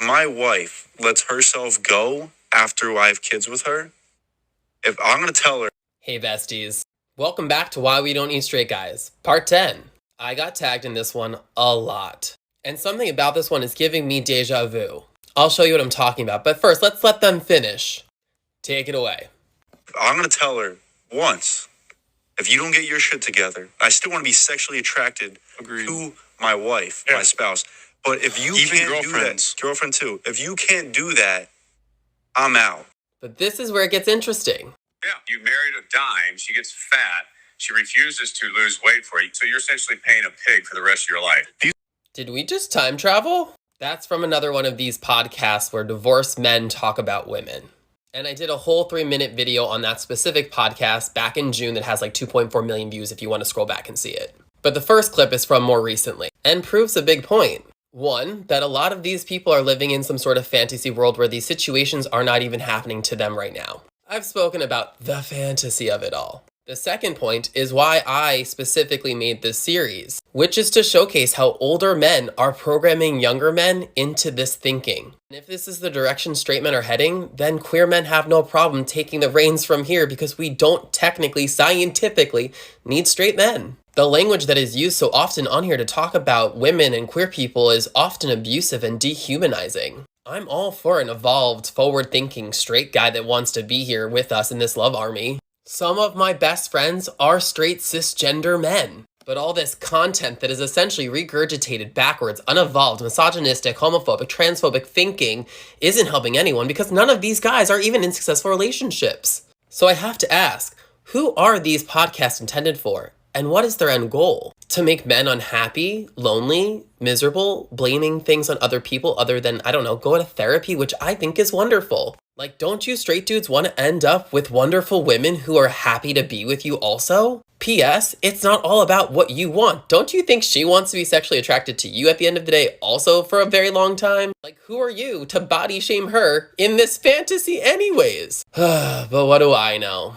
My wife lets herself go after I have kids with her. If I'm going to tell her. Hey besties, welcome back to Why We Don't Eat Straight Guys, part 10. I got tagged in this one a lot. And something about this one is giving me deja vu. I'll show you what I'm talking about, but first let's let them finish. Take it away. I'm going to tell her once, if you don't get your shit together, I still want to be sexually attracted to my wife, my spouse. But if you can't do that, girlfriend too, if you can't do that, I'm out. But this is where it gets interesting. Yeah, you married a dime, she gets fat, she refuses to lose weight for you, so you're essentially paying a pig for the rest of your life. Did we just time travel? That's from another one of these podcasts where divorced men talk about women. And I did a whole 3-minute video on that specific podcast back in June that has like 2.4 million views if you want to scroll back and see it. But the first clip is from more recently and proves a big point. One, that a lot of these people are living in some sort of fantasy world where these situations are not even happening to them right now. I've spoken about the fantasy of it all. The second point is why I specifically made this series, which is to showcase how older men are programming younger men into this thinking. And if this is the direction straight men are heading, then queer men have no problem taking the reins from here because we don't technically, scientifically, need straight men. The language that is used so often on here to talk about women and queer people is often abusive and dehumanizing. I'm all for an evolved, forward-thinking, straight guy that wants to be here with us in this love army. Some of my best friends are straight cisgender men. But all this content that is essentially regurgitated backwards, unevolved, misogynistic, homophobic, transphobic thinking isn't helping anyone because none of these guys are even in successful relationships. So I have to ask, who are these podcasts intended for? And what is their end goal? To make men unhappy, lonely, miserable, blaming things on other people other than, I don't know, go to therapy, which I think is wonderful. Like, don't you straight dudes want to end up with wonderful women who are happy to be with you also? P.S. It's not all about what you want. Don't you think she wants to be sexually attracted to you at the end of the day also for a very long time? Like, who are you to body shame her in this fantasy anyways? But what do I know?